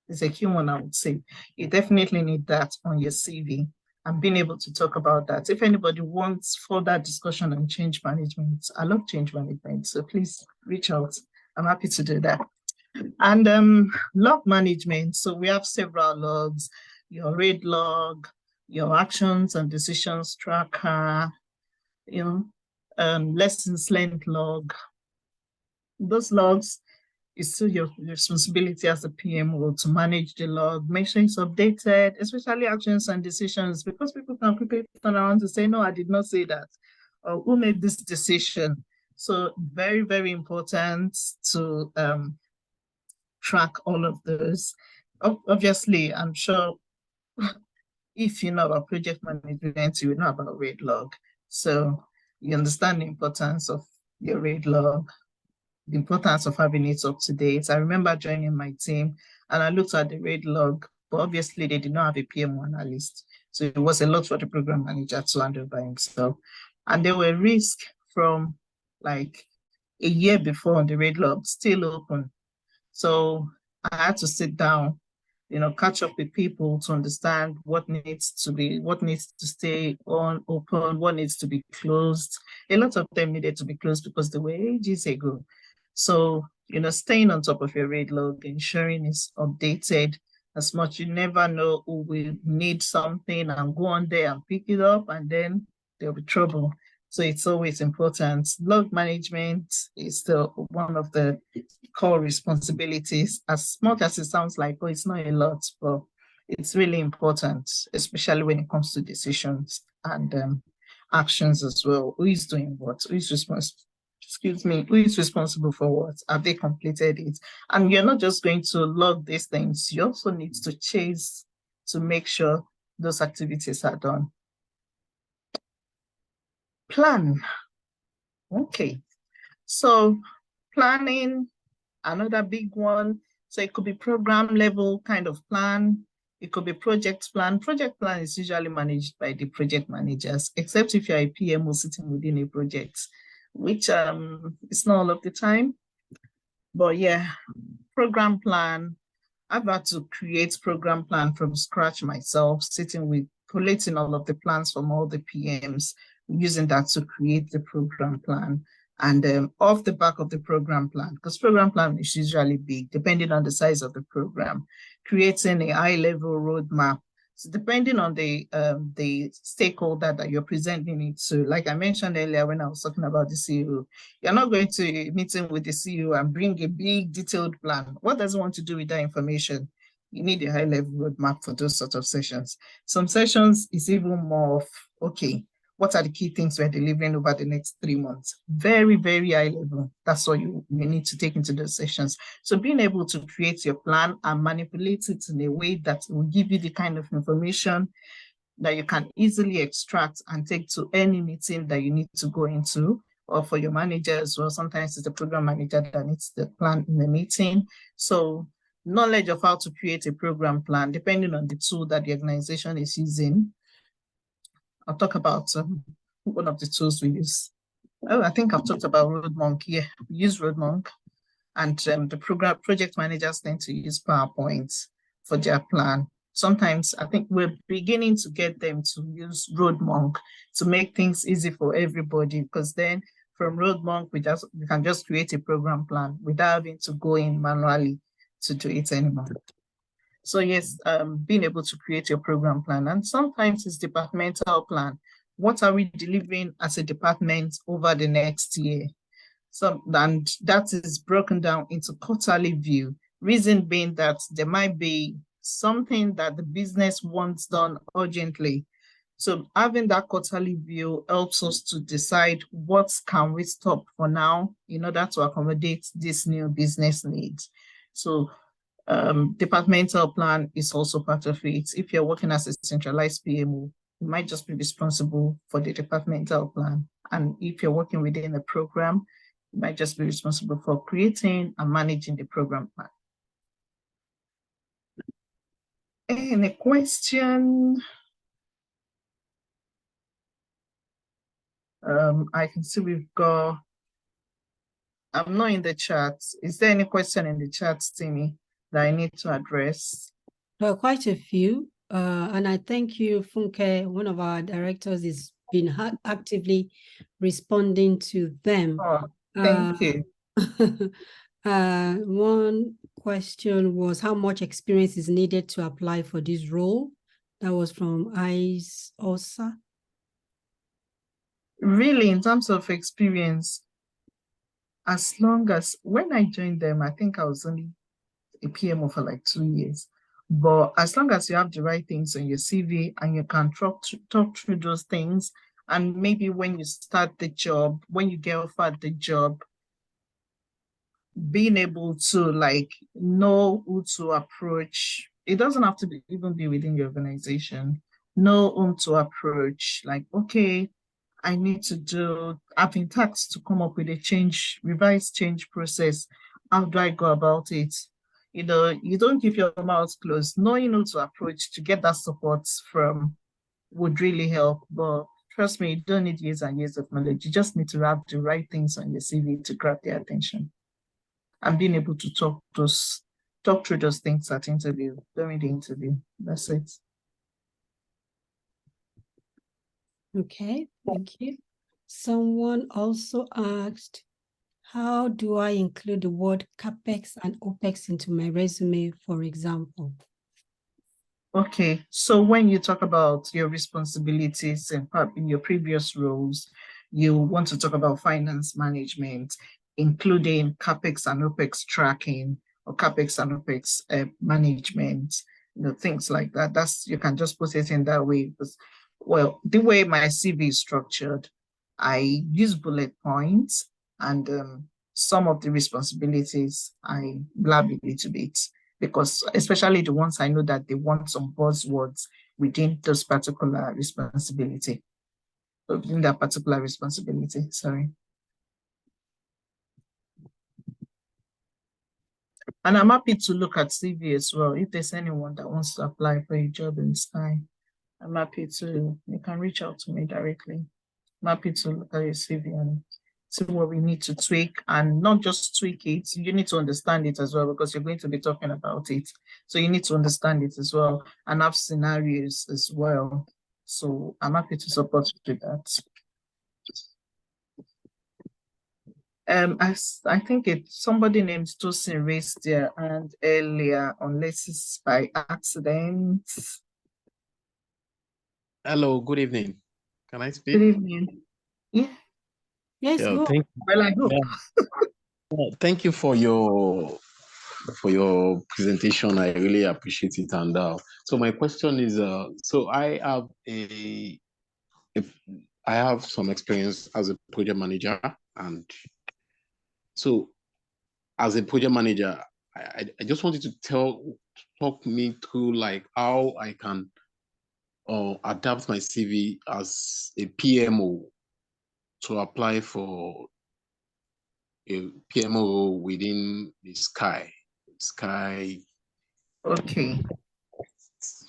It's a key one, I would say. You definitely need that on your CV, and being able to talk about that. If anybody wants further discussion on change management, I love change management, so please reach out. I'm happy to do that. And log management. So we have several logs, your RAID log, your actions and decisions tracker, lessons learned log. Those logs, it's still your responsibility as a PMO to manage the log, make sure it's updated, especially actions and decisions, because people can quickly turn around to say, no, I did not say that, or who made this decision. So very, very important to track all of those. Obviously, I'm sure if you know about project management, you will know about RAID log. So you understand the importance of your RAID log, the importance of having it up to date. I remember joining my team and I looked at the RAID log, but obviously they did not have a PMO analyst. So it was a lot for the program manager to handle by himself. And there were risks from a year before on the RAID log still open. So I had to sit down, catch up with people to understand what needs to stay on open, what needs to be closed. A lot of them needed to be closed because they were ages ago. So, staying on top of your raid log, ensuring it's updated as much. You never know who will need something and go on there and pick it up, and then there'll be trouble. So it's always important. Log management is still one of the core responsibilities. As much as it sounds like, oh, it's not a lot, but it's really important, especially when it comes to decisions and actions as well. Who is doing what? Who is responsible for what? Have they completed it? And you're not just going to log these things, you also need to chase to make sure those activities are done. Plan. Okay, so planning, another big one. So it could be program level kind of plan. It could be project plan. Project plan is usually managed by the project managers, except if you're a PMO sitting within a project, which it's not all of the time. But yeah, program plan. I've had to create program plan from scratch myself, sitting with collating all of the plans from all the PMs, using that to create the program plan. And off the back of the program plan, because program plan is usually big, depending on the size of the program, creating a high-level roadmap. So depending on the stakeholder that you're presenting it to, like I mentioned earlier when I was talking about the CEO, you're not going to a meeting with the CEO and bring a big detailed plan. What does he want to do with that information? You need a high-level roadmap for those sort of sessions. Some sessions is even more of, okay, what are the key things we're delivering over the next 3 months? Very, very high level. That's what you need to take into those sessions. So being able to create your plan and manipulate it in a way that will give you the kind of information that you can easily extract and take to any meeting that you need to go into, or for your manager as well. Sometimes it's the program manager that needs the plan in the meeting. So knowledge of how to create a program plan, depending on the tool that the organization is using. I'll talk about one of the tools we use. Oh, I think I've talked about RoadMonk. Yeah, we use RoadMonk, and the project managers tend to use PowerPoint for their plan. Sometimes I think we're beginning to get them to use RoadMonk to make things easy for everybody, because then from RoadMonk, we can just create a program plan without having to go in manually to do it anymore. So yes, being able to create your program plan, and sometimes it's departmental plan. What are we delivering as a department over the next year? So, and that is broken down into quarterly view. Reason being that there might be something that the business wants done urgently. So having that quarterly view helps us to decide what can we stop for now in order to accommodate this new business needs. So departmental plan is also part of it. If you're working as a centralized PMO, you might just be responsible for the departmental plan. And if you're working within a program, you might just be responsible for creating and managing the program plan. Any question? I can see we've got, I'm not in the chat. Is there any question in the chat, Timmy, that I need to address? There are quite a few, and I thank you, Funke. One of our directors has been actively responding to them. Oh, thank you. One question was how much experience is needed to apply for this role? That was from Ice Osa. Really, in terms of experience, as long as when I joined them, I think I was only a PMO for like 2 years. But as long as you have the right things on your CV and you can talk through those things, and maybe when you start the job, when you get offered the job, being able to like know who to approach. It doesn't have to even be within your organization. Know whom to approach. Like, okay, I need to I've been tasked to come up with a revised change process. How do I go about it? You don't keep your mouth closed. Knowing who to approach to get that support from would really help. But trust me, you don't need years and years of knowledge. You just need to have the right things on your CV to grab their attention. And being able to talk those talk through those things at interview, during the interview. That's it. Okay, thank you. Someone also asked, how do I include the word CapEx and OPEX into my resume, for example? Okay, so when you talk about your responsibilities in your previous roles, you want to talk about finance management, including CapEx and OPEX tracking or CapEx and OPEX management, things like that. You can just put it in that way. Because, well, the way my CV is structured, I use bullet points and some of the responsibilities I blab a little bit, because especially the ones I know that they want some buzzwords within those particular responsibility, within that particular responsibility, sorry. And I'm happy to look at CV as well. If there's anyone that wants to apply for a job in Sky, I'm happy to, you can reach out to me directly. I'm happy to look at your CV and see what we need to tweak, and not just tweak it, you need to understand it as well, because you're going to be talking about it. So you need to understand it as well and have scenarios as well. So I'm happy to support you with that. I think somebody named Tosin raised their hand earlier, unless it's by accident. Hello, good evening. Can I speak? Good evening. Yeah. Yes, go. Well, I hope. Thank you for your presentation. I really appreciate it. And so my question is, so I have some experience as a project manager, and so as a project manager, I just wanted to talk me through like how I can adapt my CV as a PMO to apply for a PMO within the Sky. Okay.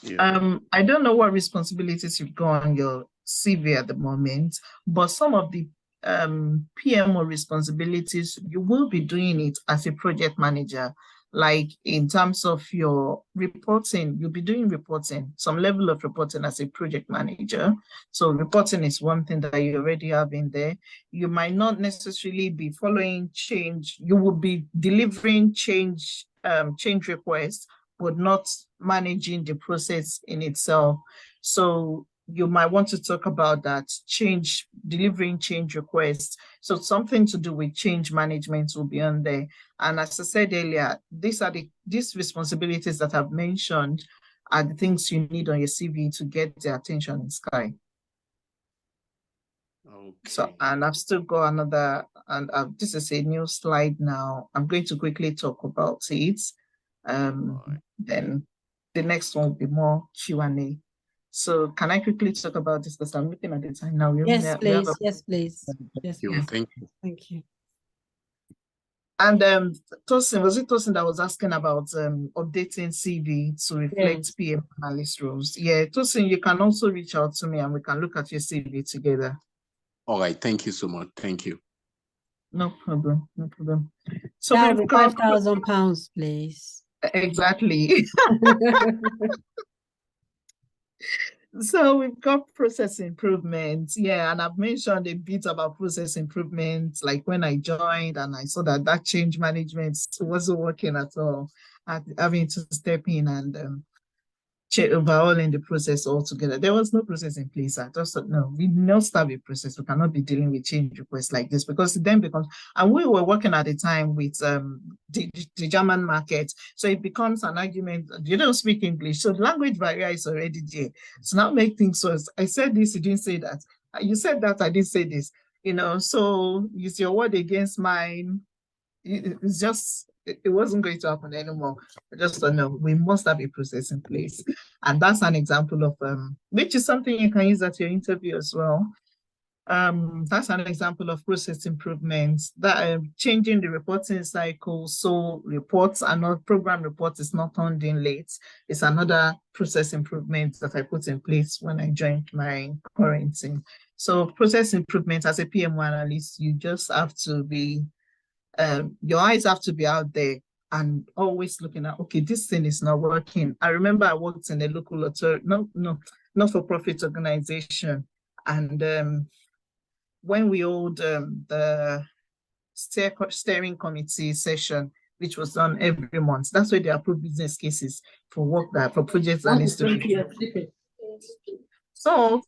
Yeah. I don't know what responsibilities you've got on your CV at the moment, but some of the PMO responsibilities, you will be doing it as a project manager. Like in terms of your reporting, you'll be doing reporting, some level of reporting as a project manager. So reporting is one thing that you already have in there. You might not necessarily be following change. You will be delivering change requests, but not managing the process in itself. So you might want to talk about that, delivering change requests. So something to do with change management will be on there. And as I said earlier, these responsibilities that I've mentioned are the things you need on your CV to get the attention in Sky. Okay. So, and I've still got another, and this is a new slide now. I'm going to quickly talk about it. Then the next one will be more Q&A. So can I quickly talk about this, because I'm looking at the time now? Yes, please. Yes, please. Yes, please. Thank you. Thank you. And Tosin, was it Tosin that was asking about updating CV to reflect PM analyst roles? Yeah, Tosin, you can also reach out to me and we can look at your CV together. All right, thank you so much. Thank you. No problem, no problem. So That'll we've be £5,000, please. Exactly. So we've got process improvements. Yeah, and I've mentioned a bit about process improvements, like when I joined and I saw that change management wasn't working at all, having to step in and overhauling the process altogether. There was no process in place. I just thought, no, we must have a process. We cannot be dealing with change requests like this, because it then becomes, and we were working at the time with the German market. So it becomes an argument, you don't speak English. So the language barrier is already there. So now make things worse. I said this, you didn't say that. You said that, I didn't say this. So use your word against mine. It's just, it wasn't going to happen anymore. I just thought, no, we must have a process in place. And that's an example of, which is something you can use at your interview as well. That's an example of process improvements, that changing the reporting cycle. So reports are not, program reports is not turned in late. It's another process improvement that I put in place when I joined my current team. So process improvement as a PMO analyst, you just have to be, your eyes have to be out there and always looking at, okay, this thing is not working. I remember I worked in a local authority, not for profit organization. And when we hold the steering committee session, which was done every month, that's where they approve business cases for work that for projects and institutions. So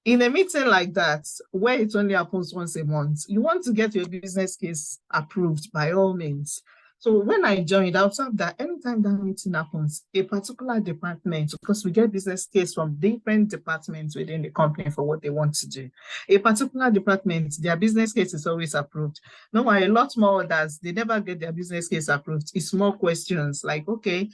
in a meeting like that, where it only happens once a month, you want to get your business case approved by all means. So when I joined, I observed that anytime that meeting happens, a particular department, because we get business case from different departments within the company for what they want to do, a particular department, their business case is always approved. No, a lot more others, they never get their business case approved. It's more questions like, okay,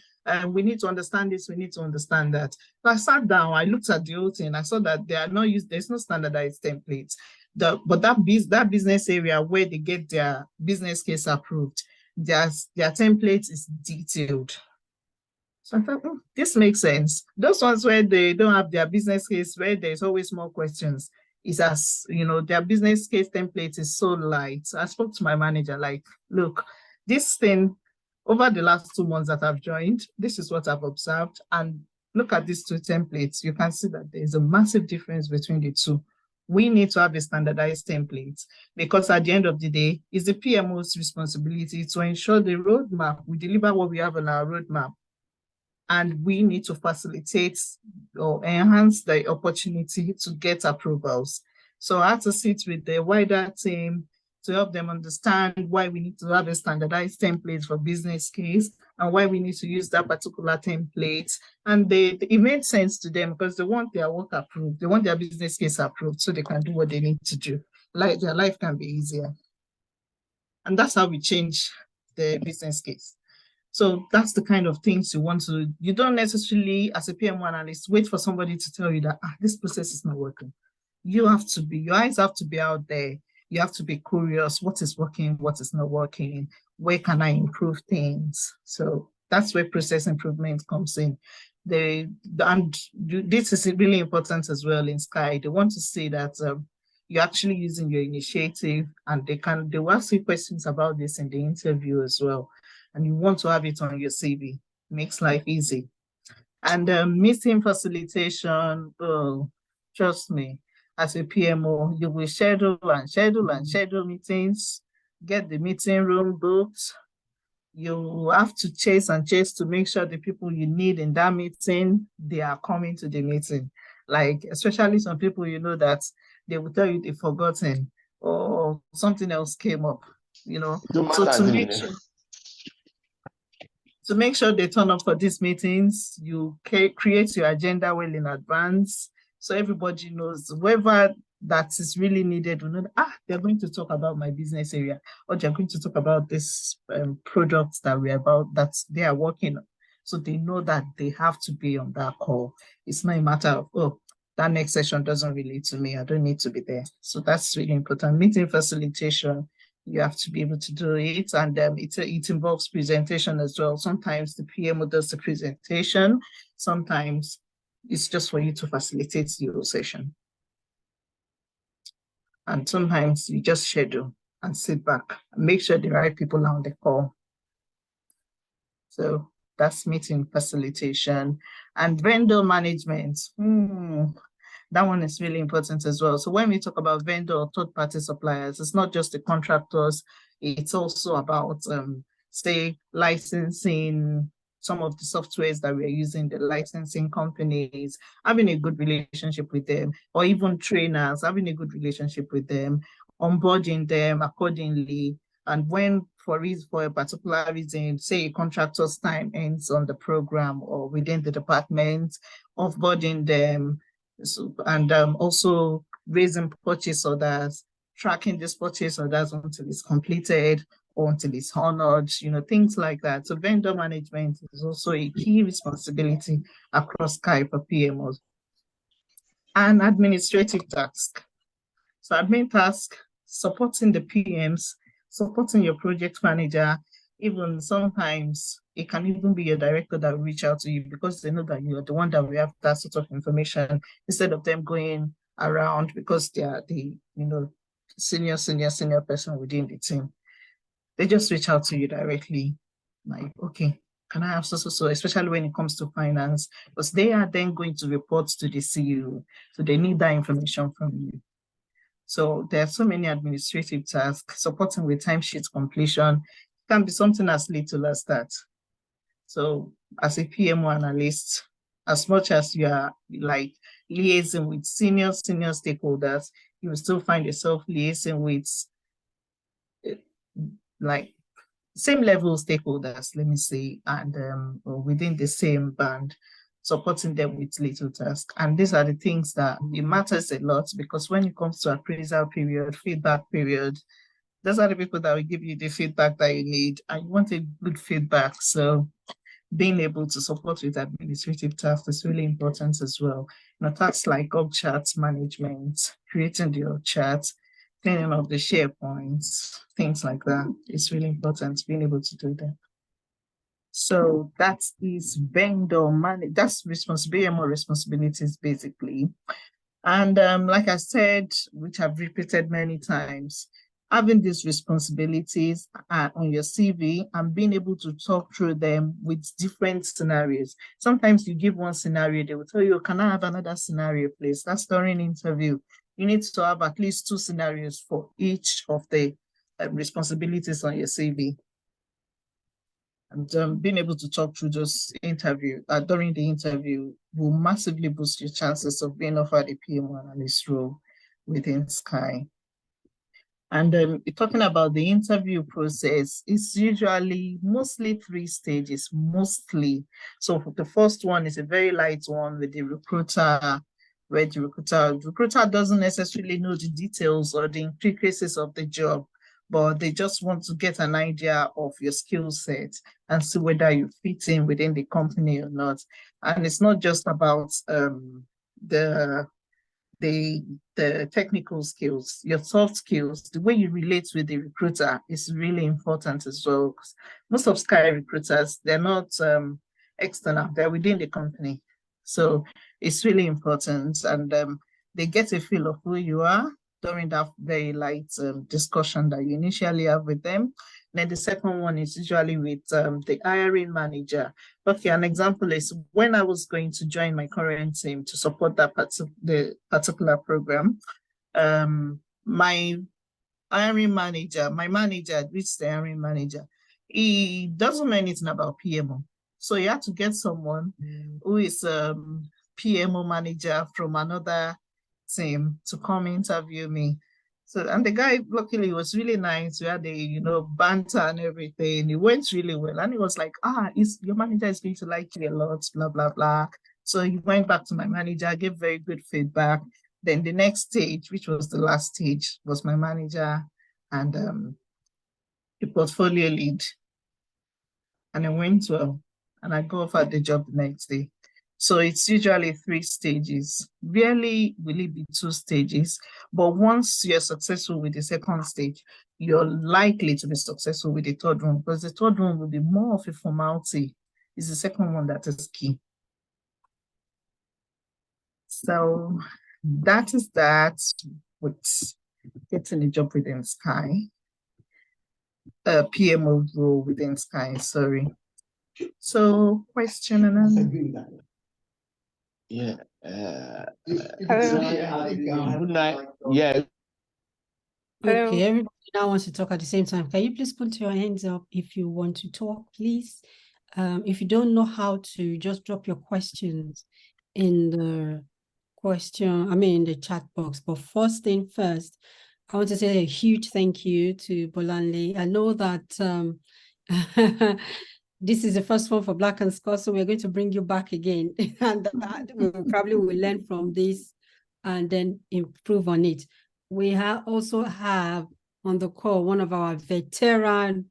we need to understand this, we need to understand that. So I sat down, I looked at the whole thing, I saw that there's no standardized templates. But that business area where they get their business case approved, their template is detailed. So I thought, this makes sense. Those ones where they don't have their business case, where there's always more questions, is as, their business case template is so light. So I spoke to my manager, like, look, this thing, over the last 2 months that I've joined, this is what I've observed. And look at these two templates. You can see that there's a massive difference between the two. We need to have a standardized template, because at the end of the day, it's the PMO's responsibility to ensure the roadmap, we deliver what we have on our roadmap. And we need to facilitate or enhance the opportunity to get approvals. So I had to sit with the wider team to help them understand why we need to have a standardized template for business case and why we need to use that particular template. And it made sense to them because they want their work approved. They want their business case approved so they can do what they need to do. Like their life can be easier. And that's how we change the business case. So that's the kind of things you don't necessarily, as a PMO analyst, wait for somebody to tell you that this process is not working. Your eyes have to be out there. You have to be curious, what is working, what is not working, where can I improve things? So that's where process improvement comes in. And this is really important as well in Sky. They want to see that you're actually using your initiative, and they will ask you questions about this in the interview as well. And you want to have it on your CV. Makes life easy. And meeting facilitation, trust me, as a PMO, you will schedule meetings, get the meeting room booked. You have to chase to make sure the people you need in that meeting, they are coming to the meeting. Like, especially some people, that they will tell you they've forgotten or something else came up, So to make sure they turn up for these meetings, you create your agenda well in advance, so everybody knows whoever that is really needed will know that, they're going to talk about my business area, or they're going to talk about this product that they are working on. So they know that they have to be on that call. It's not a matter of, that next session doesn't relate to me, I don't need to be there. So that's really important. Meeting facilitation, you have to be able to do it, and it involves presentation as well. Sometimes the PMO does the presentation, sometimes it's just for you to facilitate your session. And sometimes you just schedule and sit back and make sure the right people are on the call. So that's meeting facilitation. And vendor management. That one is really important as well. So when we talk about vendor or third-party suppliers, it's not just the contractors, it's also about, say, licensing some of the softwares that we're using, the licensing companies, having a good relationship with them, or even trainers, having a good relationship with them, onboarding them accordingly. And when for a particular reason, say a contractor's time ends on the program or within the department, offboarding them, and also raising purchase orders, tracking these purchase orders until it's completed or until it's honored, things like that. So vendor management is also a key responsibility across Sky for PMOs. And administrative task. So admin task, supporting the PMs, supporting your project manager. Even sometimes it can even be your director that will reach out to you because they know that you're the one that will have that sort of information, instead of them going around because they are the senior person within the team. They just reach out to you directly. like, okay, can I have so, especially when it comes to finance, because they are then going to report to the CEO. So they need that information from you. So there are so many administrative tasks, supporting with timesheet completion. It can be something as little as that. So as a PMO analyst, as much as you are like liaising with senior stakeholders, you will still find yourself liaising with like same level stakeholders, let me say, and within the same band, supporting them with little tasks. And these are the things that it matters a lot, because when it comes to appraisal period, feedback period, those are the people that will give you the feedback that you need, and you want a good feedback. So being able to support with administrative tasks is really important as well. Tasks like org charts management, creating the org charts, cleaning up the SharePoints, things like that. It's really important being able to do that. So that is vendor manage. That's responsibility, more responsibilities basically. And like I said, which I've repeated many times, having these responsibilities on your CV and being able to talk through them with different scenarios. Sometimes you give one scenario, they will tell you, can I have another scenario, please? That's during interview. You need to have at least 2 scenarios for each of the responsibilities on your CV. And being able to talk through those during the interview will massively boost your chances of being offered a PMO analyst role within Sky. And talking about the interview process, it's usually mostly 3 stages, mostly. So the first one is a very light one with the recruiter, where the recruiter doesn't necessarily know the details or the intricacies of the job, but they just want to get an idea of your skill set and see whether you fit in within the company or not. And it's not just about the technical skills, your soft skills, the way you relate with the recruiter is really important as well. Most of Sky recruiters, they're not external, they're within the company. So it's really important, and they get a feel of who you are during that very light discussion that you initially have with them. Then the second one is usually with the hiring manager. Okay, an example is when I was going to join my current team to support that the particular program, my manager, which is the hiring manager, he doesn't know anything about PMO. So he had to get someone who is PMO manager from another team to come interview me. So, and the guy, luckily, was really nice. We had a, banter and everything. It went really well. And he was like, your manager is going to like you a lot, blah, blah, blah. So he went back to my manager, gave very good feedback. Then the next stage, which was the last stage, was my manager and the portfolio lead. And it went well. And I got offered the job the next day. So it's usually 3 stages. Rarely will it be 2 stages, but once you're successful with the second stage, you're likely to be successful with the third one, because the third one will be more of a formality. It's the second one that is key. So that is that with getting a job within Sky, PMO role within Sky, sorry. So question and answer. Yeah. Yeah. Okay, everybody now wants to talk at the same time. Can you please put your hands up if you want to talk, please? If you don't know how to, just drop your questions in the in the chat box. But first thing first, I want to say a huge thank you to Bolanle. I know that this is the first one for Black and Scott, so we're going to bring you back again. And that we probably will learn from this and then improve on it. We also have on the call one of our veteran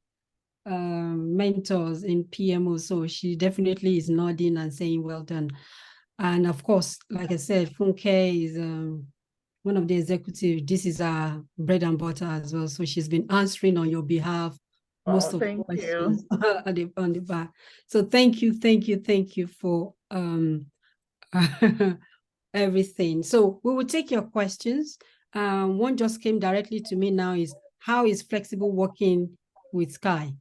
mentors in PMO, so she definitely is nodding and saying well done. And of course, like I said, Funke is one of the executives. This is our bread and butter as well, so she's been answering on your behalf most of the questions on the back. So thank you for everything. So we will take your questions. One just came directly to me now is, how is flexible working with Sky?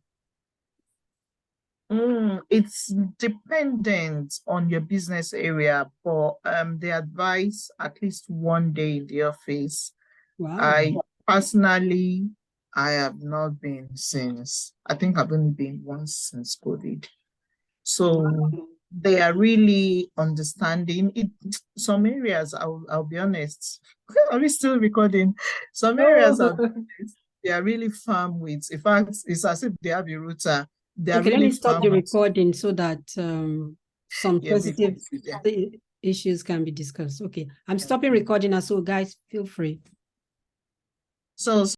It's dependent on your business area, but they advise at least one day in the office. Wow. I personally, I have not been since, I think I've only been once since COVID. So they are really understanding it. Some areas, I'll be honest, are we still recording? Some areas they are really firm with. In fact, it's as if they have a router. They are Okay, let really me stop firm the with- recording so that some Yeah, we positive can see that. issues can be discussed. Okay, I'm stopping recording now, so guys, feel free. So